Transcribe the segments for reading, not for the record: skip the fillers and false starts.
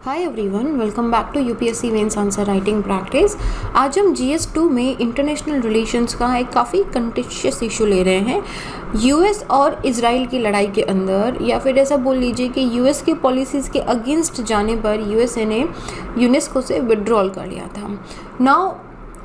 Hi everyone, welcome back to UPSC mains answer writing practice. आज हम GS2 में international relations का एक काफ़ी कंटेंशियस इशू ले रहे हैं। यूएस और इजराइल की लड़ाई के अंदर, या फिर ऐसा बोल लीजिए कि यूएस के पॉलिसीज़ के अगेंस्ट जाने पर यूएसए ने यूनेस्को से विड्रॉल कर लिया था। नाउ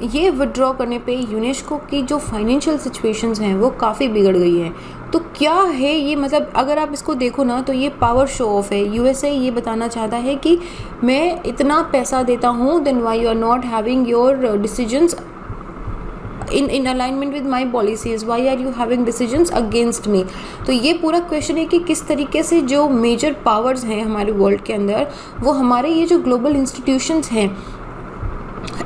ये विड्रॉ करने पे यूनेस्को की जो फाइनेंशियल सिचुएशंस हैं वो काफ़ी बिगड़ गई है। तो क्या है ये, मतलब अगर आप इसको देखो ना तो ये पावर शो ऑफ है। यूएसए ये बताना चाहता है कि मैं इतना पैसा देता हूँ, then why you are not having your decisions in alignment with my policies, why are you having decisions against me। तो ये पूरा क्वेश्चन है कि किस तरीके से जो मेजर पावर्स हैं हमारे वर्ल्ड के अंदर, वो हमारे ये जो ग्लोबल इंस्टीट्यूशंस हैं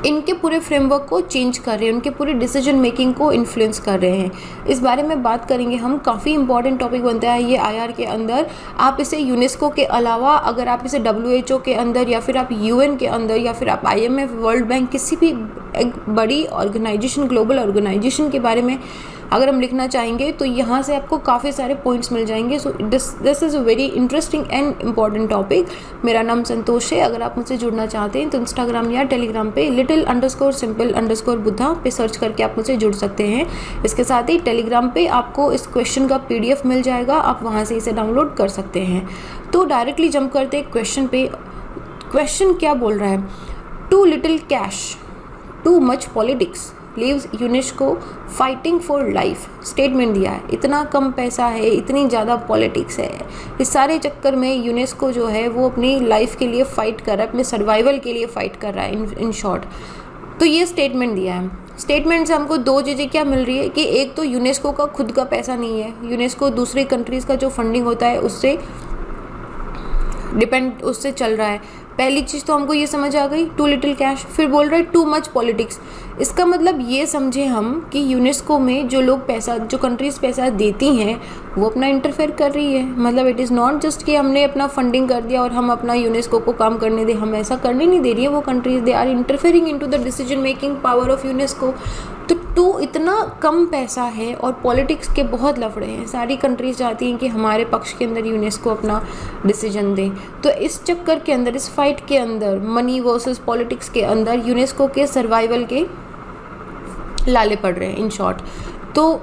इनके पूरे फ्रेमवर्क को चेंज कर रहे हैं, उनके पूरे डिसीजन मेकिंग को इन्फ्लुएंस कर रहे हैं। इस बारे में बात करेंगे हम। काफ़ी इंपॉर्टेंट टॉपिक बनता है ये आईआर के अंदर। आप इसे यूनेस्को के अलावा अगर आप इसे WHO के अंदर, या फिर आप UN के अंदर, या फिर आप IMF, वर्ल्ड बैंक, किसी भी एक बड़ी ऑर्गेनाइजेशन, ग्लोबल ऑर्गेनाइजेशन के बारे में अगर हम लिखना चाहेंगे तो यहाँ से आपको काफ़ी सारे पॉइंट्स मिल जाएंगे। सो this is a very interesting and important topic. मेरा नाम संतोष है। अगर आप मुझसे जुड़ना चाहते हैं तो इंस्टाग्राम या टेलीग्राम पे little_simple_बुद्धा पे सर्च करके आप मुझसे जुड़ सकते हैं। इसके साथ ही टेलीग्राम पे आपको इस क्वेश्चन का PDF मिल जाएगा, आप वहाँ से इसे डाउनलोड कर सकते हैं। तो डायरेक्टली जंप करते हैं क्वेश्चन पे। क्वेश्चन क्या बोल रहा है? Too little cash, too much politics leaves UNESCO fighting for life. Statement दिया है, इतना कम पैसा है, इतनी ज़्यादा पॉलिटिक्स है, इस सारे चक्कर में यूनेस्को जो है वो अपनी लाइफ के लिए फ़ाइट कर रहा है, अपने सर्वाइवल के लिए फ़ाइट कर रहा है इन शॉर्ट। तो ये स्टेटमेंट दिया है। स्टेटमेंट से हमको दो चीज़ें क्या मिल रही है कि एक तो यूनेस्को का खुद का पैसा नहीं है, यूनेस्को दूसरी कंट्रीज़ का जो फंडिंग होता है उससे चल रहा है। पहली चीज़ तो हमको ये समझ आ गई, टू लिटिल कैश। फिर बोल रहे टू मच पॉलिटिक्स। इसका मतलब ये समझे हम कि यूनेस्को में जो लोग पैसा, जो कंट्रीज़ पैसा देती हैं वो अपना इंटरफेयर कर रही है। मतलब इट इज़ नॉट जस्ट कि हमने अपना फंडिंग कर दिया और हम अपना यूनेस्को को काम करने दें, हम ऐसा करने नहीं दे रही है वो countries. They are interfering into the decision making power of UNESCO. तो इतना कम पैसा है और पॉलिटिक्स के बहुत लफड़े हैं। सारी कंट्रीज चाहती हैं कि हमारे पक्ष के अंदर यूनेस्को अपना डिसीजन दें। तो इस चक्कर के अंदर, इस फाइट के अंदर, मनी वर्सेस पॉलिटिक्स के अंदर यूनेस्को के सर्वाइवल के लाले पड़ रहे हैं इन शॉर्ट। तो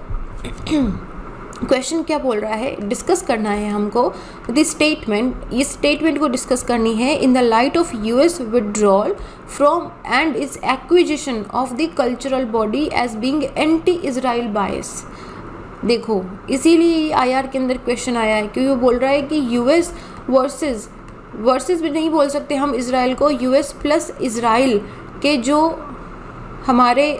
क्वेश्चन क्या बोल रहा है, डिस्कस करना है हमको द स्टेटमेंट। ये स्टेटमेंट को डिस्कस करनी है in the light of US withdrawal from and its acquisition of the cultural body as being anti Israel bias. देखो, इसीलिए IR के अंदर क्वेश्चन आया है क्योंकि वो बोल रहा है कि US वर्सेस भी नहीं बोल सकते हम इजराइल को, US प्लस इजराइल के जो हमारे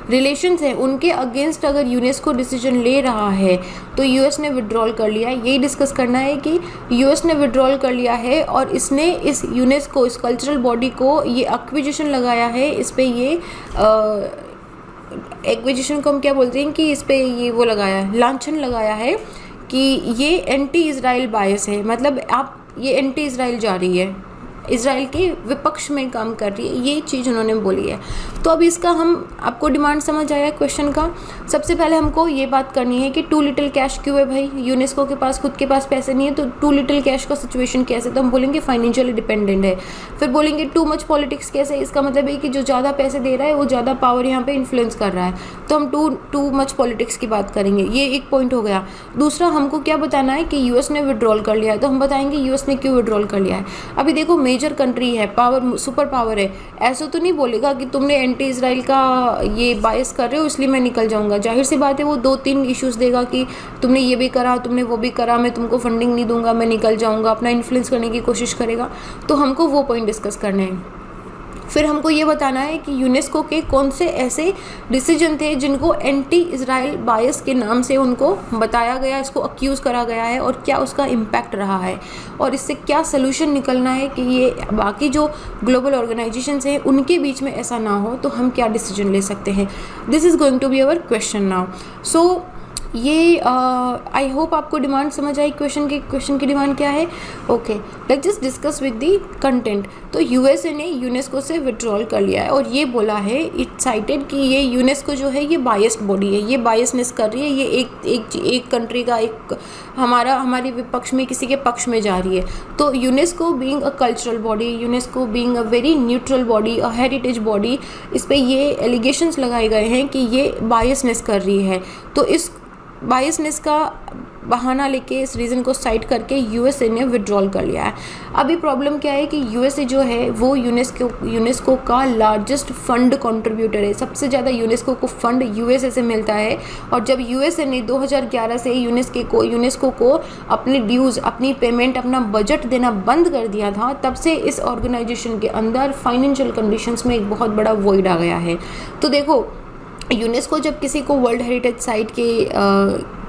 रिलेशंस हैं उनके अगेंस्ट अगर यूनेस्को डिसीजन ले रहा है तो US ने विड्रॉल कर लिया है। यही डिस्कस करना है कि US ने विड्रॉल कर लिया है और इसने इस यूनेस्को, इस कल्चरल बॉडी को ये एक्विजिशन लगाया है, इस पे ये एक्विजिशन को हम क्या बोलते हैं कि इस पे ये वो लगाया है, लांछन लगाया है कि ये एंटी इजराइल बायस है। मतलब आप ये एंटी इजराइल जा रही है, इजराइल के विपक्ष में काम कर रही है, ये चीज़ उन्होंने बोली है। तो अब इसका हम, आपको डिमांड समझ आया क्वेश्चन का। सबसे पहले हमको ये बात करनी है कि टू लिटिल कैश क्यों है भाई। यूनेस्को के पास खुद के पास पैसे नहीं है, तो टू लिटिल कैश का सिचुएशन कैसे? तो हम बोलेंगे फाइनेंशियली डिपेंडेंट है। फिर बोलेंगे टू मच पॉलिटिक्स कैसे? इसका मतलब है कि जो ज़्यादा पैसे दे रहा है वो ज़्यादा पावर यहाँ पे इन्फ्लुएंस कर रहा है, तो हम टू मच पॉलिटिक्स की बात करेंगे। ये एक पॉइंट हो गया। दूसरा, हमको क्या बताना है कि US ने विड्रॉल कर लिया है, तो हम बताएंगे US ने क्यों विड्रॉल कर लिया है। अभी देखो, मेजर कंट्री है, पावर, सुपर पावर है, ऐसा तो नहीं बोलेगा कि तुमने एंटी इजराइल का ये बायस कर रहे हो इसलिए मैं निकल जाऊंगा। जाहिर सी बात है वो 2-3 इश्यूज देगा कि तुमने ये भी करा, तुमने वो भी करा, मैं तुमको फंडिंग नहीं दूंगा, मैं निकल जाऊंगा, अपना इन्फ्लुएंस करने की कोशिश करेगा। तो हमको वो पॉइंट डिस्कस करने हैं। फिर हमको ये बताना है कि यूनेस्को के कौन से ऐसे डिसीजन थे जिनको एंटी इजराइल बायस के नाम से उनको बताया गया, इसको अक्यूज़ करा गया है, और क्या उसका इम्पैक्ट रहा है, और इससे क्या सोल्यूशन निकलना है कि ये बाकी जो ग्लोबल ऑर्गेनाइजेशंस हैं उनके बीच में ऐसा ना हो, तो हम क्या डिसीजन ले सकते हैं। This is going to be our question now. So ये आई होप आपको डिमांड समझ आई, क्वेश्चन की डिमांड क्या है। Okay, let's just discuss with the content. तो यूएसए ने यूनेस्को से विड्रॉल कर लिया है और ये बोला है, इट साइटेड कि ये यूनेस्को जो है ये बायस्ड बॉडी है, ये बायसनेस कर रही है, ये एक कंट्री का एक हमारे विपक्ष में किसी के पक्ष में जा रही है। तो UNESCO being a cultural body, UNESCO being a very neutral body, a heritage body, इस पे ये एलिगेशंस लगाए गए हैं कि ये बायसनेस कर रही है। तो इस बायसनेस का बहाना लेके, इस रीज़न को साइड करके यूएसए ने विड्रॉल कर लिया है। अभी प्रॉब्लम क्या है कि यूएसए जो है वो यूनेस्को का लार्जेस्ट फंड कंट्रीब्यूटर है। सबसे ज़्यादा यूनेस्को को फंड यूएसए से मिलता है। और जब यूएसए ने 2011 से यूनेस्को को अपने ड्यूज़, अपनी पेमेंट, अपना बजट देना बंद कर दिया था, तब से इस ऑर्गेनाइजेशन के अंदर फाइनेंशियल कंडीशंस में एक बहुत बड़ा वॉइड आ गया है। तो देखो, यूनेस्को जब किसी को वर्ल्ड हेरिटेज साइट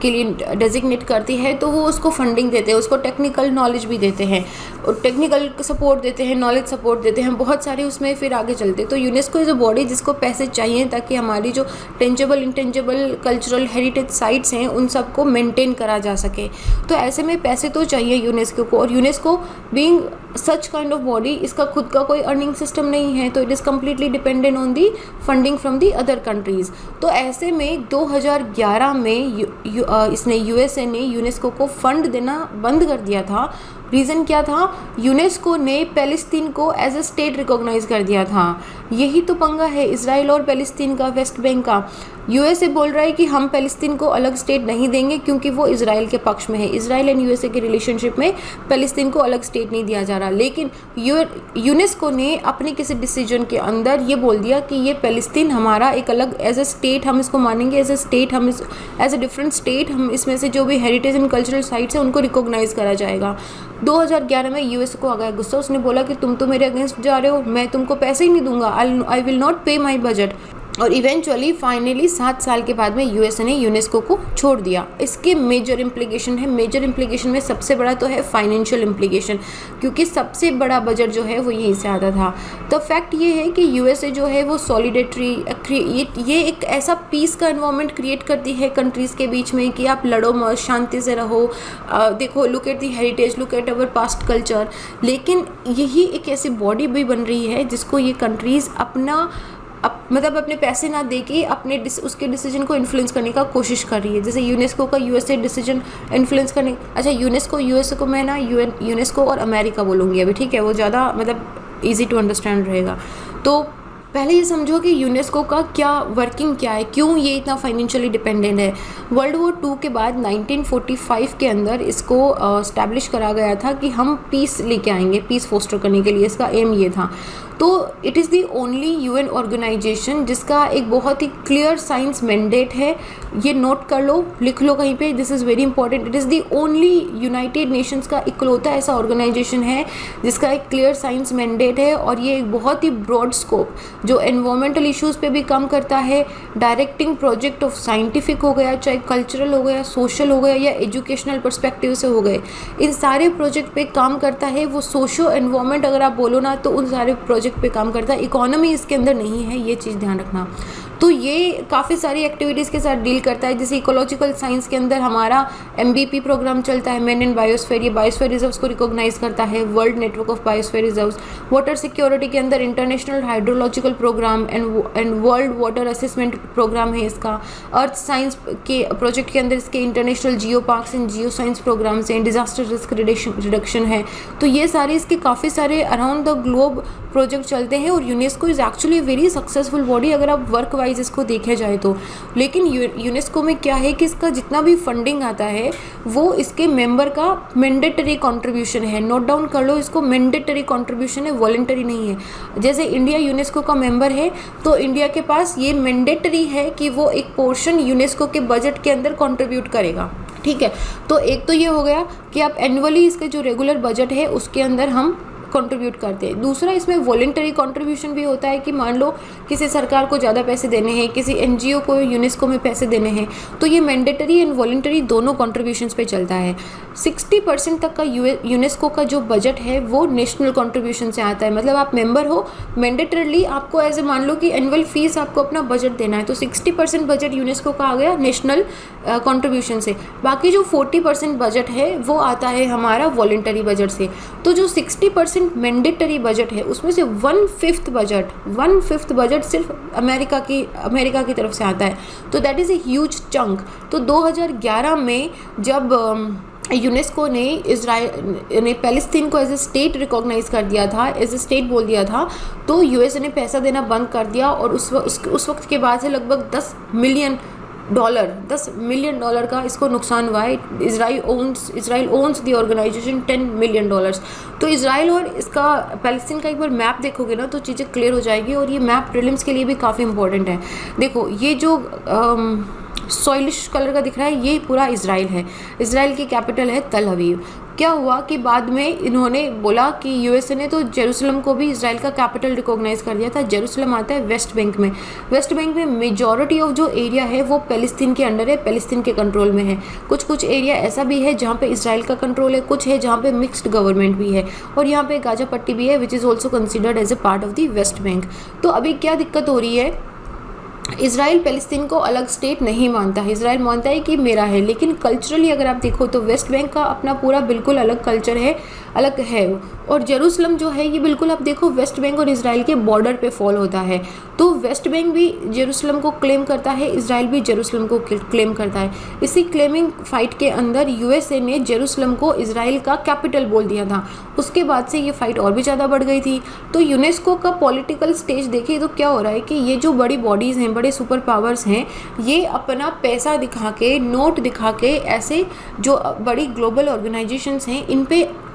के लिए डेजिग्नेट करती है तो वो उसको फंडिंग देते हैं, उसको टेक्निकल नॉलेज भी देते हैं, और टेक्निकल सपोर्ट देते हैं, नॉलेज सपोर्ट देते हैं, बहुत सारे उसमें फिर आगे चलते हैं। तो यूनेस्को इज़ अ बॉडी जिसको पैसे चाहिए ताकि हमारी जो tangible intangible cultural heritage sites हैं उन सबको मेंटेन करा जा सके। तो ऐसे में पैसे तो चाहिए यूनेस्को को, और UNESCO being such kind of body, इसका खुद का कोई अर्निंग सिस्टम नहीं है, तो it is completely dependent on the funding from the other countries. तो ऐसे में 2011 में यूएसए ने यूनेस्को को फंड देना बंद कर दिया था। रीज़न क्या था? यूनेस्को ने पैलेस्तीन को एज ए स्टेट रिकॉग्नाइज कर दिया था। यही तो पंगा है इजराइल और पैलेस्तीन का, वेस्ट बैंक का। यूएसए बोल रहा है कि हम पैलेस्तीन को अलग स्टेट नहीं देंगे क्योंकि वो इजराइल के पक्ष में है। इजराइल एंड यूएसए के रिलेशनशिप में पैलेस्तीन को अलग स्टेट नहीं दिया जा रहा, लेकिन यूनेस्को ने अपने किसी डिसीजन के अंदर ये बोल दिया कि ये पैलेस्तीन हमारा एक अलग एज ए स्टेट, हम इसको मानेंगे एज ए स्टेट, हम एज ए डिफरेंट स्टेट, हम इसमें से जो भी हेरिटेज एंड कल्चरल साइट्स हैं उनको रिकॉग्नाइज करा जाएगा। 2011 में यूएसए को आ गया गुस्सा, उसने बोला कि तुम तो मेरे अगेंस्ट जा रहे हो, मैं तुमको पैसे ही नहीं दूंगा, आई विल नॉट पे माई बजट। और इवेंचुअली फाइनली 7 साल के बाद में यूएसए ने यूनेस्को को छोड़ दिया। इसके मेजर इम्प्लीकेशन है, मेजर इम्प्लीकेशन में सबसे बड़ा तो है फाइनेंशियल इम्प्लीकेशन, क्योंकि सबसे बड़ा बजट जो है वो यहीं से आता था। तो फैक्ट ये है कि यूएसए जो है वो सॉलिडेटरी, ये एक ऐसा पीस का एनवायरनमेंट क्रिएट करती है कंट्रीज़ के बीच में कि आप लड़ो मत, शांति से रहो। देखो, look at the heritage, look at our past culture. लेकिन यही एक ऐसी बॉडी भी बन रही है जिसको ये कंट्रीज़ मतलब अपने पैसे ना दे के उसके डिसीजन को इन्फ्लुएंस करने का कोशिश कर रही है। जैसे यूनेस्को का यूएसए डिसीजन इन्फ्लुएंस करने, अच्छा यूएसए को मैं ना यूनेस्को और अमेरिका बोलूँगी अभी, ठीक है, वो ज़्यादा मतलब ईजी टू अंडरस्टैंड रहेगा। तो पहले ये समझो कि यूनेस्को का क्या वर्किंग क्या है, क्यों ये इतना फाइनेंशियली डिपेंडेंट है। वर्ल्ड वॉर 2 के बाद 1945 के अंदर इसको इस्टेब्लिश करा गया था कि हम पीस लेके आएंगे, पीस फोस्टर करने के लिए, इसका एम ये था। तो it is the only UN organization जिसका एक बहुत ही क्लियर साइंस मैंडेट है। ये नोट कर लो, लिख लो कहीं पे, this is very important. It is the only United Nations का इकलौता ऐसा ऑर्गेनाइजेशन है जिसका एक क्लियर साइंस मैंडेट है, और ये एक बहुत ही ब्रॉड स्कोप जो एनवायरमेंटल इश्यूज़ पे भी काम करता है। डायरेक्टिंग प्रोजेक्ट ऑफ साइंटिफिक हो गया, चाहे कल्चरल हो गया, सोशल हो गया, या एजुकेशनल पर्सपेक्टिव से हो गए, इन सारे प्रोजेक्ट पे काम करता है। वो सोशो एनवायरमेंट अगर आप बोलो ना, तो उन सारे प्रोजेक्ट पे काम करता है। इकोनॉमी इसके अंदर नहीं है, ये चीज़ ध्यान रखना। तो ये काफ़ी सारी एक्टिविटीज़ के साथ डील करता है। जैसे इकोलॉजिकल साइंस के अंदर हमारा MVP प्रोग्राम चलता है, मैन एंड बायोस्फीयर, ये बायोस्फीयर रिजर्व्स को रिकॉग्नाइज करता है, world network of biosphere reserves. Water security के अंदर international hydrological programme and world water assessment programme है इसका। अर्थ साइंस के प्रोजेक्ट के अंदर इसके international geoparks and geoscience programmes हैं, डिजास्टर रिस्क रिडक्शन है। तो ये सारे इसके काफ़ी सारे अराउंड द ग्लोब प्रोजेक्ट चलते हैं, और UNESCO is actually very successful body अगर आप वर्क वाइज इसको देखे जाए तो। लेकिन यूनेस्को में क्या है कि इसका जितना भी फंडिंग आता है वो इसके मेंबर का मैंडेटरी कंट्रीब्यूशन है। नोट डाउन कर लो, इसको मैंडेटरी कंट्रीब्यूशन है, वॉलंटरी नहीं है। जैसे इंडिया यूनेस्को का मेंबर है तो इंडिया के पास ये मैंडेटरी है कि वो एक पोर्शन यूनेस्को के बजट के अंदर कंट्रीब्यूट करेगा, ठीक है। तो एक तो ये हो गया कि आप एनुअली इसके जो रेगुलर बजट है उसके अंदर हम कंट्रीब्यूट करते हैं। दूसरा, इसमें वॉलंटरी कंट्रीब्यूशन भी होता है कि मान लो किसी सरकार को ज़्यादा पैसे देने हैं, किसी एनजीओ को यूनेस्को में पैसे देने हैं, तो ये मैंडेटरी एंड वॉलंटरी दोनों कंट्रीब्यूशंस पे चलता है। 60% तक का यूनेस्को का जो बजट है वो नेशनल कंट्रीब्यूशन से आता है। मतलब आप मेंबर हो, मैंडेटरली आपको ऐसे मान लो कि एनुअल फीस आपको अपना बजट देना है, तो 60% बजट यूनेस्को का आ गया नेशनल कंट्रीब्यूशन से। बाकी जो 40% बजट है वो आता है हमारा वॉलंटरी बजट से। तो जो 60% मैंडेटरी बजट है उसमें से 1/5 बजट सिर्फ अमेरिका की तरफ से आता है। तो that is a huge chunk. तो 2011 में जब यूनेस्को ने इजराइल ने पैलेस्तीन को एज ए स्टेट रिकॉग्नाइज कर दिया था, एज ए स्टेट बोल दिया था, तो यूएसए ने पैसा देना बंद कर दिया और उस वक्त के बाद से लगभग $10 मिलियन का इसको नुकसान हुआ है। Israel owns the organization $10 million. तो इजराइल और इसका पैलेस्टीन का एक बार मैप देखोगे ना तो चीज़ें क्लियर हो जाएगी, और ये मैप प्रीलिम्स के लिए भी काफ़ी इंपॉर्टेंट है। देखो ये जो सॉइलिश कलर का दिख रहा है ये पूरा इजराइल है। इजराइल की कैपिटल है तल अवीव। क्या हुआ कि बाद में इन्होंने बोला कि यूएसए ने तो जेरूसलम को भी इजराइल का कैपिटल रिकॉग्नाइज कर दिया था। जेरूसलम आता है वेस्ट बैंक में। वेस्ट बैंक में मेजॉरिटी ऑफ जो एरिया है वो पैलेस्तीन के अंडर है, पैलेस्तीन के कंट्रोल में है। कुछ एरिया ऐसा भी है जहाँ पे इजराइल का कंट्रोल है, कुछ है जहाँ पे मिक्स्ड गवर्नमेंट भी है, और यहाँ पे गाजा पट्टी भी है which is also considered as a part of the West Bank. तो अभी क्या दिक्कत हो रही है, इजराइल पैलेस्तीन को अलग स्टेट नहीं मानता है। इजराइल मानता है कि मेरा है, लेकिन कल्चरली अगर आप देखो तो वेस्ट बैंक का अपना पूरा बिल्कुल अलग कल्चर है, अलग है। और जेरूसलम जो है ये बिल्कुल आप देखो वेस्ट बैंक और इजराइल के बॉर्डर पे फॉल होता है। तो वेस्ट बैंक भी जेरूसलम को क्लेम करता है, इजराइल भी जेरूसलम को क्लेम करता है। इसी क्लेमिंग फाइट के अंदर यूएसए ने जेरूसलम को इजराइल का कैपिटल बोल दिया था। उसके बाद से ये फाइट और भी ज़्यादा बढ़ गई थी। तो यूनेस्को का पॉलिटिकल स्टेज देखिए तो क्या हो रहा है कि ये जो बड़ी बॉडीज़ हैं, बड़े सुपर पावर्स हैं, ये अपना पैसा दिखा के, नोट दिखा के, ऐसे जो बड़ी ग्लोबल ऑर्गेनाइजेशंस हैं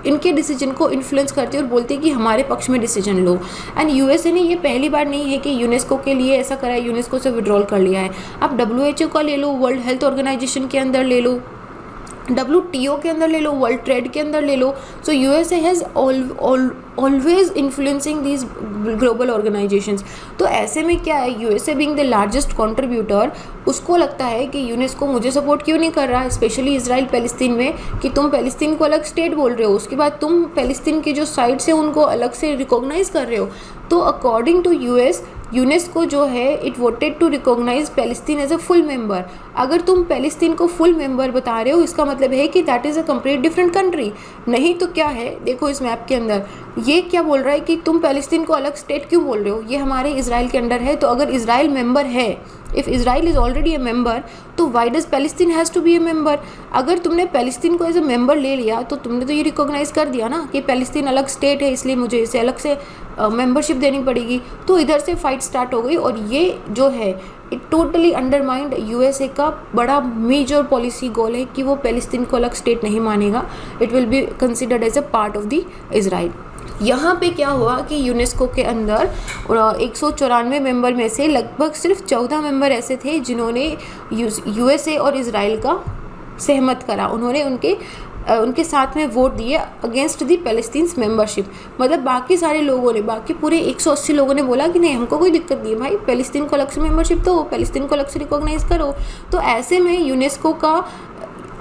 इनके डिसीजन को इन्फ्लुएंस करती है और बोलती है कि हमारे पक्ष में डिसीजन लो। एंड यूएसए ने ये पहली बार नहीं है कि यूनेस्को के लिए ऐसा करा है, यूनेस्को से विड्रॉल कर लिया है। आप डब्ल्यूएचओ का ले लो, वर्ल्ड हेल्थ ऑर्गेनाइजेशन के अंदर ले लो, WTO के अंदर ले लो, वर्ल्ड ट्रेड के अंदर ले लो। So USA has always influencing these global organisations. तो ऐसे में क्या है, USA being the largest contributor, उसको लगता है कि यूनेस्को मुझे सपोर्ट क्यों नहीं कर रहा है, स्पेशली इजराइल पैलेस्तीन में, कि तुम पैलेस्तीन को अलग स्टेट बोल रहे हो, उसके बाद तुम पैलेस्तीन की जो साइड्स है उनको अलग से रिकॉग्नाइज कर रहे हो। तो अकॉर्डिंग टू यूनेस्को जो है it voted to recognize Palestine as a full member. अगर तुम पैलेस्तीन को फुल मेंबर बता रहे हो इसका मतलब है कि that is a complete different country. नहीं तो क्या है, देखो इस मैप के अंदर ये क्या बोल रहा है कि तुम पैलेस्तीन को अलग स्टेट क्यों बोल रहे हो, ये हमारे इजराइल के अंडर है। तो अगर इजराइल मेंबर है, if Israel is already a member, तो why does Palestine has to be a member. अगर तुमने पैलेस्तीन को एज ए मेंबर ले लिया तो तुमने तो ये रिकॉग्नाइज कर दिया ना कि पैलेस्तीन अलग स्टेट है, इसलिए मुझे इसे अलग से मेंबरशिप देनी पड़ेगी। तो इधर से फाइट स्टार्ट हो गई, और ये जो है इट टोटली अंडरमाइंड यूएसए का बड़ा मेजर पॉलिसी गोल है कि वो पैलेस्तीन को अलग स्टेट नहीं मानेगा, it will be considered as a part of the Israel. यहाँ पे क्या हुआ कि यूनेस्को के अंदर 194 मेंबर में से लगभग सिर्फ 14 मेंबर ऐसे थे जिन्होंने यूएसए और इजराइल का सहमत करा। उन्होंने उनके साथ में वोट दिए अगेंस्ट दी पैलेस्टीन्स मेंबरशिप। मतलब बाकी सारे लोगों ने, बाकी पूरे 180 लोगों ने बोला कि नहीं हमको कोई दिक्कत नहीं है भाई, पैलेस्तीन को अलग से मेंबरशिप दो, पैलेस्तीन को अलग से रिकॉग्नाइज करो। तो ऐसे में यूनेस्को का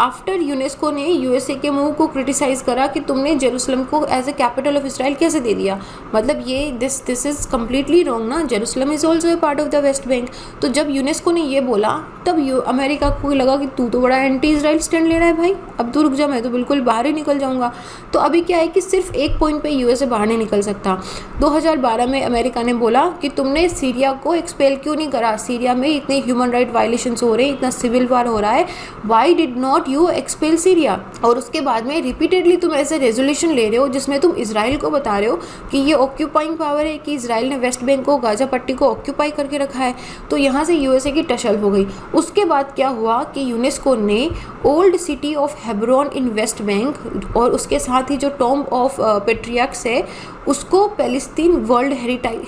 आफ्टर यूनेस्को ने यूएसए के मूव को क्रिटिसाइज़ करा कि तुमने जेरूसलम को as a capital of Israel कैसे दे दिया। मतलब ये दिस इज़ कम्प्लीटली रॉन्ग ना, Jerusalem is also a part of the West Bank. तो जब यूनेस्को ने ये बोला तब अमेरिका को लगा कि तू तो बड़ा एंटी इसराइल स्टैंड ले रहा है भाई, अब तू रुक जा, मैं तो बिल्कुल बाहर ही निकल जाऊँगा। तो अभी क्या है कि सिर्फ एक पॉइंट पर यूएसए बाहर नहीं निकल सकता। 2012 में अमेरिका ने बोला कि तुमने सीरिया को एक्सपेल क्यों नहीं करा, सीरिया में इतने ह्यूमन राइट वायलेशंस हो रहे हैं, इतना सिविल वार हो रहा है, why did not you expel Syria. और उसके बाद में रिपीटेडली तुम ऐसे रेजोल्यूशन ले रहे हो जिसमें तुम इजराइल को बता रहे हो कि ये ऑक्यूपाइंग पावर है, कि इजराइल ने वेस्ट बैंक को, गाजा पट्टी को ऑक्यूपाई करके रखा है। तो यहाँ से यूएसए की टशल हो गई। उसके बाद क्या हुआ कि यूनेस्को ने old city of Hebron in West Bank और उसके साथ ही जो टॉम्ब ऑफ पेट्रियार्क्स है उसको पैलेस्टीन वर्ल्ड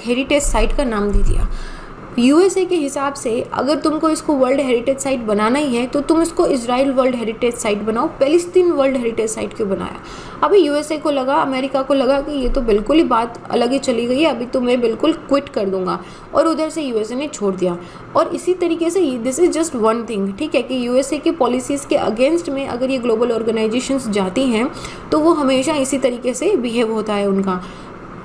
हेरिटेज साइट का नाम दे दिया। यूएसए के हिसाब से अगर तुमको इसको वर्ल्ड हेरिटेज साइट बनाना ही है तो तुम इसको इजराइल वर्ल्ड हेरिटेज साइट बनाओ, पैलेस्टीन वर्ल्ड हेरिटेज साइट क्यों बनाया। अभी यूएसए को लगा, अमेरिका को लगा कि ये तो बिल्कुल ही बात अलग ही चली गई है, अभी तो मैं बिल्कुल क्विट कर दूंगा, और उधर से यूएसए ने छोड़ दिया। और इसी तरीके से this is just one thing, ठीक है, कि यूएसए के पॉलिसीज़ के अगेंस्ट में अगर ये ग्लोबल ऑर्गेनाइजेशंस जाती हैं तो वो हमेशा इसी तरीके से बिहेव होता है उनका।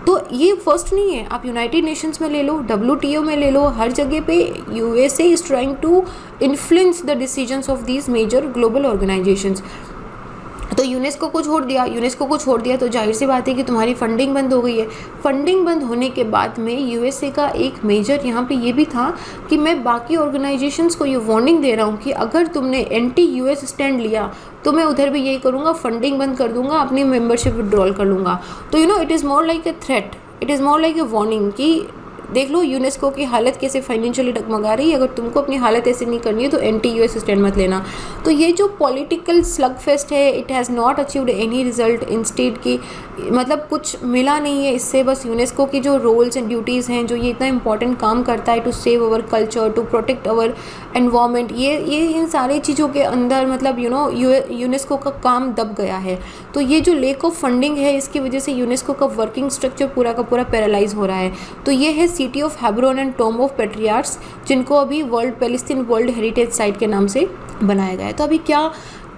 तो ये फर्स्ट नहीं है, आप यूनाइटेड नेशंस में ले लो, WTO में ले लो, हर जगह पे USA is trying to influence the decisions of these major global organisations. तो यूनेस्को को छोड़ दिया तो जाहिर सी बात है कि तुम्हारी फंडिंग बंद हो गई है। फंडिंग बंद होने के बाद में यूएसए का एक मेजर यहाँ पे ये भी था कि मैं बाकी ऑर्गेनाइजेशंस को ये वार्निंग दे रहा हूँ कि अगर तुमने एंटी यूएस स्टैंड लिया तो मैं उधर भी यही करूँगा, फंडिंग बंद कर दूंगा, अपनी मेंबरशिप विड्रॉल कर लूँगा। तो it is more like a threat, it is more like a warning कि देख लो यूनेस्को की हालत कैसे फाइनेंशियली डगमगा रही है, अगर तुमको अपनी हालत ऐसे नहीं करनी है तो एंटी यूएस स्टैंड मत लेना। तो ये जो पॉलिटिकल स्लग फेस्ट है, it has not achieved any result, instead की मतलब कुछ मिला नहीं है इससे। बस यूनेस्को की जो रोल्स एंड ड्यूटीज़ हैं, जो ये इतना इंपॉर्टेंट काम करता है to save our culture, to protect our environment, ये इन सारी चीज़ों के अंदर मतलब यूनेस्को का काम दब गया है। तो ये जो लेक ऑफ फंडिंग है, इसकी वजह से यूनेस्को का वर्किंग स्ट्रक्चर पूरा का पूरा पैरालाइज हो रहा है। तो ये है city of Hebron and tomb of patriarchs, जिनको अभी पैलेस्टीन वर्ल्ड हेरिटेज साइट के नाम से बनाया गया है। तो अभी क्या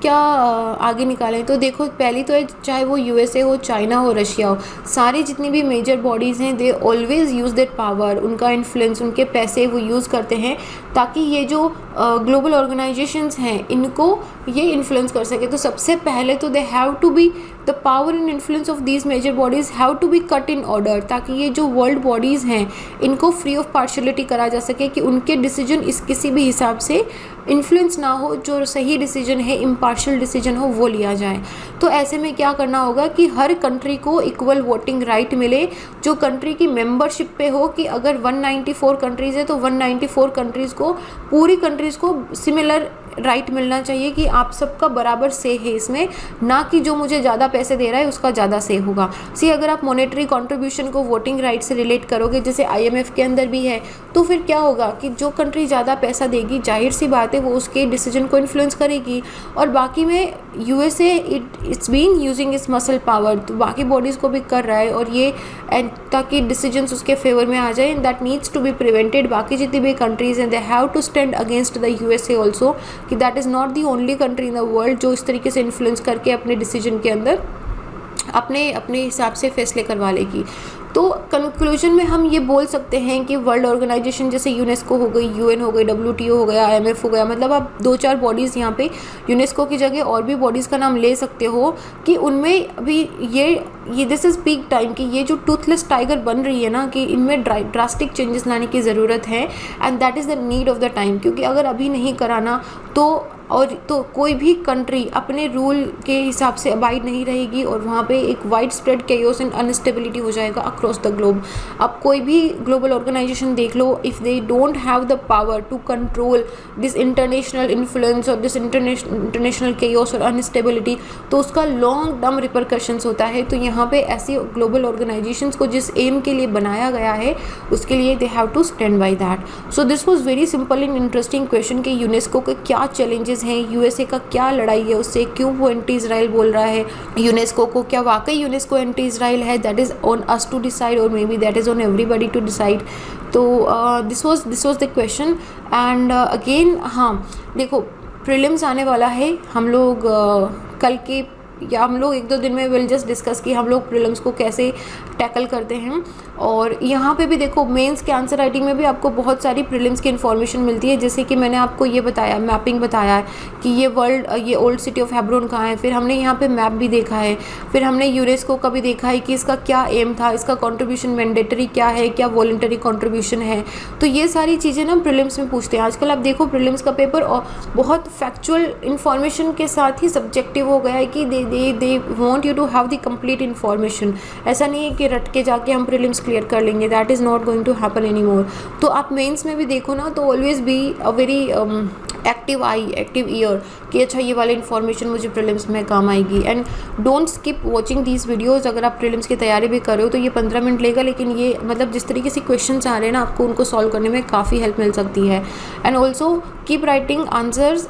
आगे निकालें, तो देखो पहली तो है, चाहे वो यूएसए हो, चाइना हो, रशिया हो, सारी जितनी भी मेजर बॉडीज़ हैं, they always use that power, उनका इन्फ्लुएंस, उनके पैसे वो यूज़ करते हैं ताकि ये जो ग्लोबल ऑर्गेनाइजेशंस हैं इनको ये इन्फ्लुएंस कर सके। तो सबसे पहले तो they have to be the power and influence of these major bodies have to be cut in order, ताकि ये जो वर्ल्ड बॉडीज़ हैं इनको फ्री ऑफ पार्शलिटी करा जा सके कि उनके डिसीजन इस किसी भी हिसाब से इन्फ्लुएंस ना हो, जो सही डिसीजन है, इम्पार्शियल डिसीजन हो, वो लिया जाए। तो ऐसे में क्या करना होगा कि हर कंट्री को इक्वल वोटिंग राइट मिले, जो कंट्री की मेंबरशिप पे हो, कि अगर 194 कंट्रीज़ है तो 194 कंट्रीज़ को, पूरी कंट्रीज़ को सिमिलर राइट मिलना चाहिए कि आप सबका बराबर से है इसमें, ना कि जो मुझे ज़्यादा पैसे दे रहा है उसका ज़्यादा से होगा। अगर आप मॉनेटरी कंट्रीब्यूशन को वोटिंग राइट से रिलेट करोगे, जैसे IMF के अंदर भी है, तो फिर क्या होगा कि जो कंट्री ज़्यादा पैसा देगी, जाहिर सी बात है वो उसके डिसीजन को इन्फ्लुएंस करेगी। और बाकी में USA it's been using its muscle power, तो बाकी बॉडीज़ को भी कर रहा है, और ये ताकि डिसीजंस उसके फेवर में आ जाए, that needs to be prevented. बाकी जितनी भी कंट्रीज़ हैं, they have to stand against the USA also, कि that is not the only country in the world जो इस तरीके से इन्फ्लुएंस करके अपने डिसीजन के अंदर अपने हिसाब से फैसले करवा लेगी। तो कंक्लूजन में हम ये बोल सकते हैं कि वर्ल्ड ऑर्गेनाइजेशन जैसे यूनेस्को हो गई, UN हो गई, WTO हो गया, IMF हो गया, मतलब आप 2-4 बॉडीज़ यहाँ पे यूनेस्को की जगह और भी बॉडीज़ का नाम ले सकते हो, कि उनमें अभी ये दिस इज़ पीक टाइम कि ये जो टूथलेस टाइगर बन रही है ना, कि इनमें ड्रास्टिक चेंजेस लाने की ज़रूरत है, and that is the need of the time. क्योंकि अगर अभी नहीं कराना तो कोई भी कंट्री अपने रूल के हिसाब से अबाइड नहीं रहेगी, और वहाँ पे एक wide spread chaos and instability हो जाएगा अक्रॉस द ग्लोब। अब कोई भी ग्लोबल ऑर्गेनाइजेशन देख लो, if they don't have the power to control this international influence और दिस इंटरनेशनल केओस और अनस्टेबिलिटी, तो उसका लॉन्ग टर्म रिपरकशंस होता है। तो यहाँ पे ऐसी ग्लोबल ऑर्गेनाइजेशंस को जिस एम के लिए बनाया गया है, उसके लिए they have to stand by that. So this was very simple and interesting question कि यूनेस्को के क्या चैलेंजेस हैं, यूएसए का क्या लड़ाई है उससे, क्यों वो एंटी इजराइल बोल रहा है यूनेस्को को, क्या वाकई यूनेस्को एंटी इजराइल है, that is on us to decide, और maybe that is on everybody to decide. तो this was the question. And again हाँ देखो, प्रीलिम्स आने वाला है, हम लोग कल के या हम लोग 1-2 दिन में विल जस्ट डिस्कस कि हम लोग प्रीलिम्स को कैसे टैकल करते हैं। और यहाँ पे भी देखो, मेंस के आंसर राइटिंग में भी आपको बहुत सारी प्रीलिम्स की इन्फॉर्मेशन मिलती है, जैसे कि मैंने आपको ये बताया, मैपिंग बताया है कि ये ओल्ड सिटी ऑफ हेब्रोन कहाँ है, फिर हमने यहाँ पे मैप भी देखा है, फिर हमने यूनेस्को का भी देखा है कि इसका क्या एम था, इसका कॉन्ट्रीब्यूशन मैंडेटरी क्या है, क्या वॉलंटरी कॉन्ट्रीब्यूशन है। तो ये सारी चीज़ें ना प्रीलिम्स में पूछते हैं। आजकल आप देखो प्रीलिम्स का पेपर और बहुत फैक्चुअल इन्फॉर्मेशन के साथ ही सब्जेक्टिव हो गया है, कि they want you to have the complete information. ऐसा नहीं है कि रट के जाके हम प्रीलिम्स क्लियर कर लेंगे, that is not going to happen any more. तो आप मेंस में भी देखो ना, तो always be a very active eye, active ear कि अच्छा ये वाली इन्फॉर्मेशन मुझे प्रीलिम्स में काम आएगी। And don't skip watching these videos. अगर आप प्रीलिम्स की तैयारी भी कर रहे हो तो ये 15 मिनट लेगा, लेकिन ये मतलब जिस तरीके से क्वेश्चंस आ रहे हैं ना, आपको उनको सॉल्व करने में काफ़ी हेल्प मिल सकती है। And also keep writing answers.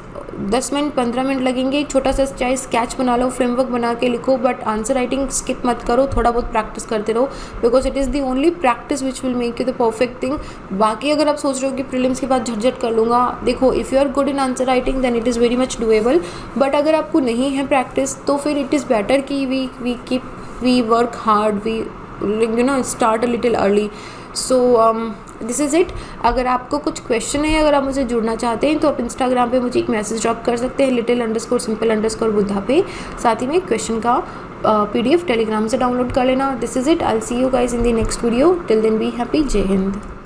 10 minute 15 minute लगेंगे, एक छोटा सा चाहे स्केच बना लो, फ्रेमवर्क बना के लिखो, बट आंसर राइटिंग स्किप मत करो, थोड़ा बहुत प्रैक्टिस करते रहो, because it is the only practice which will make you the perfect thing. बाकी अगर आप सोच रहे हो कि प्रीलिम्स के बाद झटझट कर लूँगा, देखो if you are good in answer writing then it is very much doable, but अगर आपको नहीं है प्रैक्टिस तो फिर इट इज़ बेटर कि we work hard, we start a little early. So this is it. अगर आपको कुछ क्वेश्चन है, अगर आप मुझे जुड़ना चाहते हैं तो आप इंस्टाग्राम पे मुझे एक मैसेज ड्रॉप कर सकते हैं little_simple_बुद्धा पे। साथ ही में क्वेश्चन का PDF टेलीग्राम से डाउनलोड कर लेना। This is it. I will see you guys in the next video. Till then be happy. जय हिंद।